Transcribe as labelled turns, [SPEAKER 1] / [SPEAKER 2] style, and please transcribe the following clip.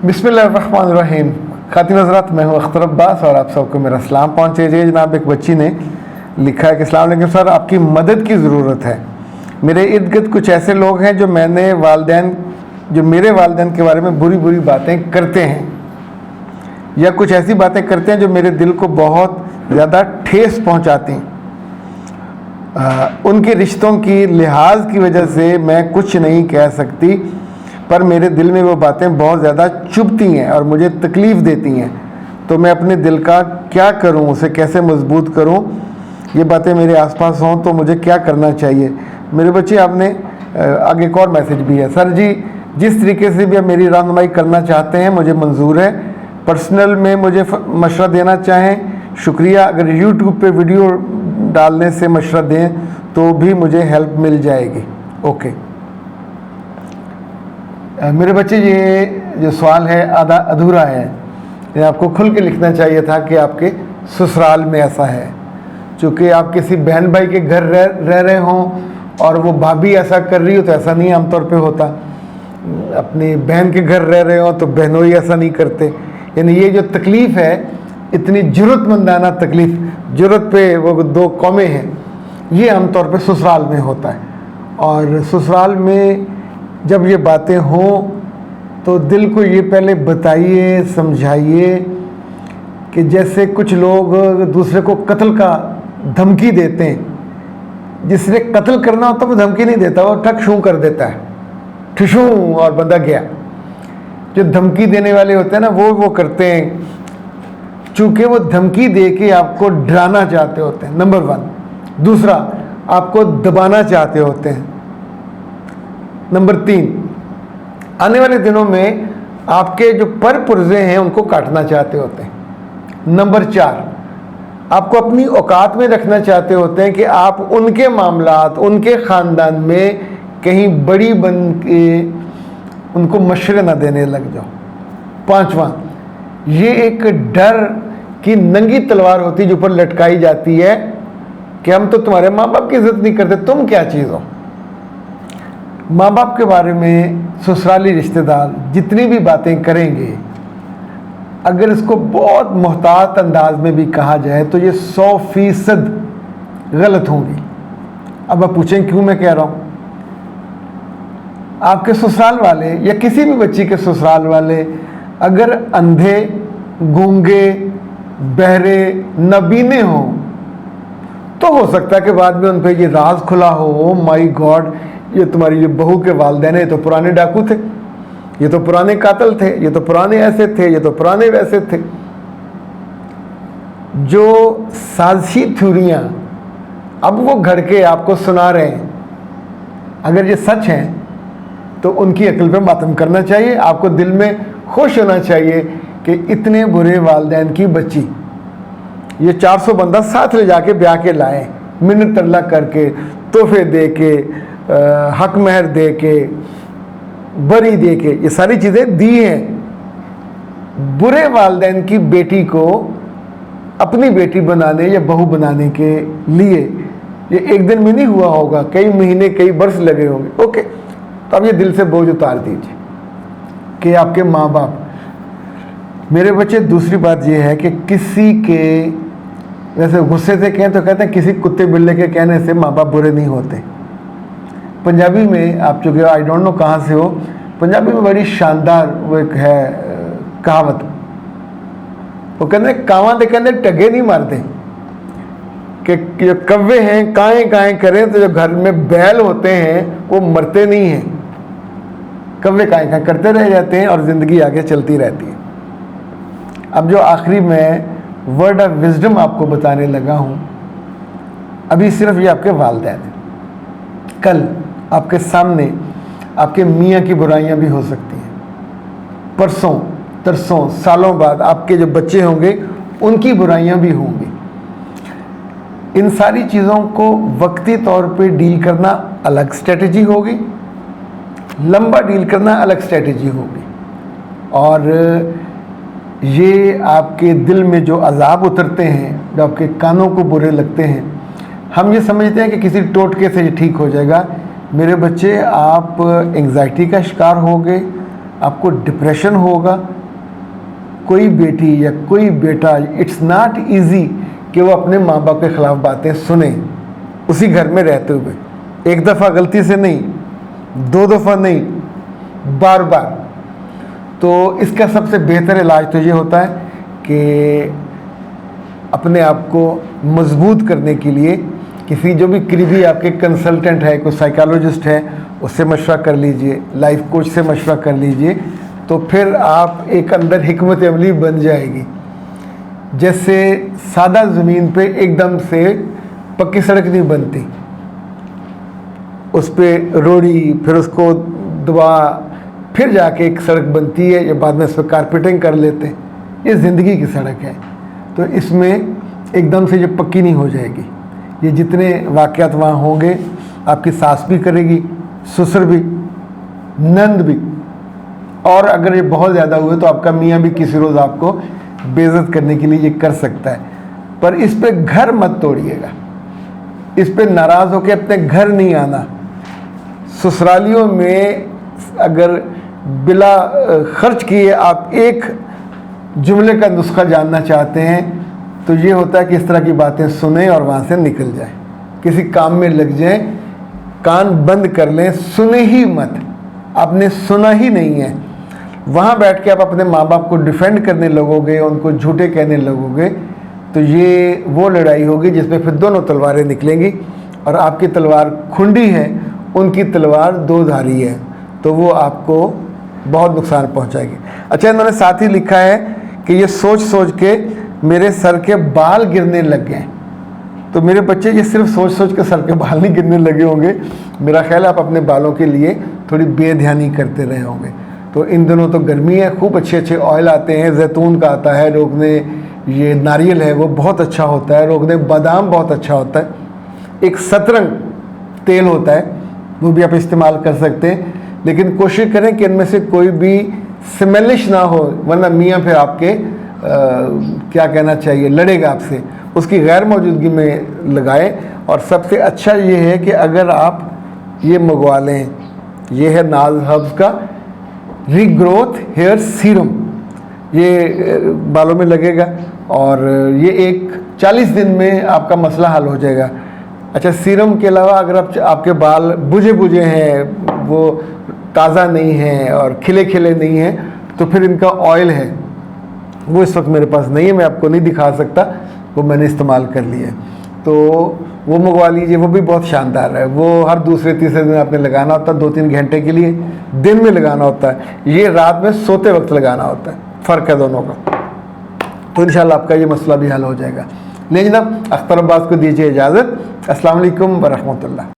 [SPEAKER 1] बिस्मिल्लाहिर्रहमानिर्रहीम। खातिन हज़रात, मैं हूँ अख्तर अब्बास और आप सबको मेरा सलाम पहुँचे। जनाब, एक बच्ची ने लिखा है कि अस्सलाम वालेकुम सर, आपकी मदद की ज़रूरत है। मेरे इर्द गिर्द कुछ ऐसे लोग हैं जो मेरे वालिदैन के बारे में बुरी बुरी बातें करते हैं या कुछ ऐसी बातें करते हैं जो मेरे दिल को बहुत ज़्यादा ठेस पहुँचाती हैं। उनके रिश्तों की लिहाज की वजह से मैं कुछ नहीं कह सकती, पर मेरे दिल में वो बातें बहुत ज़्यादा चुभती हैं और मुझे तकलीफ़ देती हैं। तो मैं अपने दिल का क्या करूं, उसे कैसे मजबूत करूं? ये बातें मेरे आसपास हों तो मुझे क्या करना चाहिए? मेरे बच्चे, आपने आगे एक और मैसेज भी है। सर जी, जिस तरीके से भी आप मेरी रहनुमाई करना चाहते हैं मुझे मंजूर है। पर्सनल में मुझे मशवरा देना चाहें, शुक्रिया। अगर यूट्यूब पे वीडियो डालने से मशवरा दें तो भी मुझे हेल्प मिल जाएगी। ओके मेरे बच्चे, ये जो सवाल है आधा अधूरा है। ये आपको खुल के लिखना चाहिए था कि आपके ससुराल में ऐसा है। चूँकि आप किसी बहन भाई के घर रह रहे हों और वो भाभी ऐसा कर रही हो तो ऐसा नहीं आमतौर पे होता। अपनी बहन के घर रह रहे हो तो बहनों ही ऐसा नहीं करते। यानी ये जो तकलीफ़ है, इतनी ज़रूरतमंदाना तकलीफ़, ज़रूरत पे वो दो कौमें हैं, ये आमतौर पे ससुराल में होता है। और ससुराल में जब ये बातें हों तो दिल को ये पहले बताइए, समझाइए कि जैसे कुछ लोग दूसरे को कत्ल का धमकी देते हैं। जिसने कत्ल करना होता वो धमकी नहीं देता, वो ठक शू कर देता है, ठिशू और बंदा गया। जो धमकी देने वाले होते हैं ना, वो करते हैं चूँकि वो धमकी दे के आपको डराना चाहते होते हैं, नंबर 1। दूसरा, आपको दबाना चाहते होते हैं। नंबर 3, आने वाले दिनों में आपके जो पर पुर्जे हैं उनको काटना चाहते होते हैं। नंबर 4, आपको अपनी औकात में रखना चाहते होते हैं कि आप उनके मामलात, उनके ख़ानदान में कहीं बड़ी बन के उनको मशवरे ना देने लग जाओ। 5वां, ये एक डर की नंगी तलवार होती है जो ऊपर लटकाई जाती है कि हम तो तुम्हारे माँ बाप की इज्जत नहीं करते, तुम क्या चीज़ हो। माँ बाप के बारे में ससुराली रिश्तेदार जितनी भी बातें करेंगे, अगर इसको बहुत मोहतात अंदाज में भी कहा जाए तो ये 100% गलत होंगी। अब आप पूछें क्यों मैं कह रहा हूँ? आपके ससुराल वाले या किसी भी बच्ची के ससुराल वाले अगर अंधे, गूंगे, बहरे, नबीने हों तो हो सकता है कि बाद में उन पर ये राज खुला हो, ओ माई गॉड, ये तुम्हारी ये बहू के वालिदैन है, तो पुराने डाकू थे, ये तो पुराने कातल थे, ये तो पुराने ऐसे थे, ये तो पुराने वैसे थे। जो साजिशी थ्योरियाँ अब वो घड़ के आपको सुना रहे हैं, अगर ये सच हैं तो उनकी अक्ल पे मातम करना चाहिए। आपको दिल में खुश होना चाहिए कि इतने बुरे वालिदैन की बच्ची ये 400 बंदा साथ ले जाके ब्याह के लाए, मिन्नत तरला करके, तोहफे दे के, हक महर दे के, बरी दे के, ये सारी चीज़ें दी हैं। बुरे वालिदैन की बेटी को अपनी बेटी बनाने या बहू बनाने के लिए ये एक दिन में नहीं हुआ होगा, कई महीने, कई वर्ष लगे होंगे। ओके, तो अब ये दिल से बोझ उतार दीजिए कि आपके माँ बाप, मेरे बच्चे, दूसरी बात ये है कि किसी के, वैसे गुस्से से कहें तो कहते हैं किसी कुत्ते बिल्ले के कहने से माँ बाप बुरे नहीं होते। पंजाबी में, आप चूँकि आई डोंट नो कहाँ से हो, पंजाबी में बड़ी शानदार वो एक है कहावत, वो कहते हैं कावां दे कहते टगे नहीं मारते, कि जो कव्वे हैं काएँ काएँ करें तो जो घर में बैल होते हैं वो मरते नहीं हैं, कव्वे काएँ काएँ करते रह जाते हैं और ज़िंदगी आगे चलती रहती है। अब जो आखिरी मैं वर्ड ऑफ विजडम आपको बताने लगा हूँ, अभी सिर्फ ये आपके वालिदैन हैं। कल आपके सामने आपके मियाँ की बुराइयाँ भी हो सकती हैं। परसों, तरसों, सालों बाद आपके जो बच्चे होंगे उनकी बुराइयाँ भी होंगी। इन सारी चीज़ों को वक्ती तौर पे डील करना अलग स्ट्रेटजी होगी, लंबा डील करना अलग स्ट्रेटजी होगी। और ये आपके दिल में जो अजाब उतरते हैं, जो आपके कानों को बुरे लगते हैं, हम ये समझते हैं कि किसी टोटके से ये ठीक हो जाएगा। मेरे बच्चे, आप एंग्जाइटी का शिकार होगे, आपको डिप्रेशन होगा। कोई बेटी या कोई बेटा, इट्स नॉट इजी कि वो अपने माँ बाप के ख़िलाफ़ बातें सुने उसी घर में रहते हुए। एक दफ़ा गलती से नहीं, 2 दफ़ा नहीं, बार बार। तो इसका सबसे बेहतर इलाज तो ये होता है कि अपने आप को मजबूत करने के लिए किसी जो भी करीबी आपके कंसल्टेंट है, कोई साइकोलॉजिस्ट है, उससे मशवरा कर लीजिए, लाइफ कोच से मशवरा कर लीजिए। तो फिर आप एक अंदर हिकमत अमली बन जाएगी। जैसे सादा ज़मीन पे एकदम से पक्की सड़क नहीं बनती, उस पर रोड़ी, फिर उसको दबा, फिर जाके एक सड़क बनती है, या बाद में इस पर कारपेटिंग कर लेते हैं। ये ज़िंदगी की सड़क है, तो इसमें एकदम से ये पक्की नहीं हो जाएगी। ये जितने वाक़यात वहाँ होंगे, आपकी सास भी करेगी, ससुर भी, नंद भी, और अगर ये बहुत ज़्यादा हुए तो आपका मियाँ भी किसी रोज़ आपको बेइज्जत करने के लिए ये कर सकता है। पर इस पे घर मत तोड़िएगा, इस पे नाराज़ होकर अपने घर नहीं आना। ससुरालियों में अगर बिला खर्च किए आप एक जुमले का नुस्खा जानना चाहते हैं तो ये होता है कि इस तरह की बातें सुने और वहाँ से निकल जाए, किसी काम में लग जाएं, कान बंद कर लें, सुने ही मत। आपने सुना ही नहीं है, वहाँ बैठ के आप अपने माँ बाप को डिफेंड करने लगोगे, उनको झूठे कहने लगोगे, तो ये वो लड़ाई होगी जिसमें फिर दोनों तलवारें निकलेंगी। और आपकी तलवार खुंडी है, उनकी तलवार 2 धारी है, तो वो आपको बहुत नुकसान पहुँचाएगी। अच्छा, इन्होंने साथ ही लिखा है कि ये सोच सोच के मेरे सर के बाल गिरने लग गए। तो मेरे बच्चे, ये सिर्फ सोच सोच के सर के बाल नहीं गिरने लगे होंगे, मेरा ख्याल है आप अपने बालों के लिए थोड़ी बेध्यानी करते रहे होंगे। तो इन दिनों तो गर्मी है, खूब अच्छे अच्छे ऑयल आते हैं, जैतून का आता है रोकने, ये नारियल है वो बहुत अच्छा होता है रोकने, बादाम बहुत अच्छा होता है, एक सतरंग तेल होता है वो भी आप इस्तेमाल कर सकते हैं। लेकिन कोशिश करें कि इनमें से कोई भी स्मेलिश ना हो, वरना मियाँ फिर आपके क्या कहना चाहिए, लड़ेगा आपसे। उसकी गैर मौजूदगी में लगाएं। और सबसे अच्छा ये है कि अगर आप ये मंगवा लें, ये है नाज हर्ब्स का रीग्रोथ हेयर सीरम, ये बालों में लगेगा और ये एक 40 दिन में आपका मसला हल हो जाएगा। अच्छा, सीरम के अलावा अगर आपके बाल बुझे बुझे हैं, वो ताज़ा नहीं हैं और खिले खिले नहीं हैं, तो फिर इनका ऑयल है, वो इस वक्त मेरे पास नहीं है, मैं आपको नहीं दिखा सकता, वो मैंने इस्तेमाल कर लिया है, तो वो मंगवा लीजिए, वो भी बहुत शानदार है। वो हर दूसरे तीसरे दिन आपने लगाना होता है, 2-3 घंटे के लिए दिन में लगाना होता है, ये रात में सोते वक्त लगाना होता है, फ़र्क है दोनों का। तो इंशाल्लाह आपका ये मसला भी हल हो जाएगा। लेकिन अब अख्तर अब्बास को दीजिए इजाज़त। अस्सलाम वालेकुम व रहमतुल्लाह।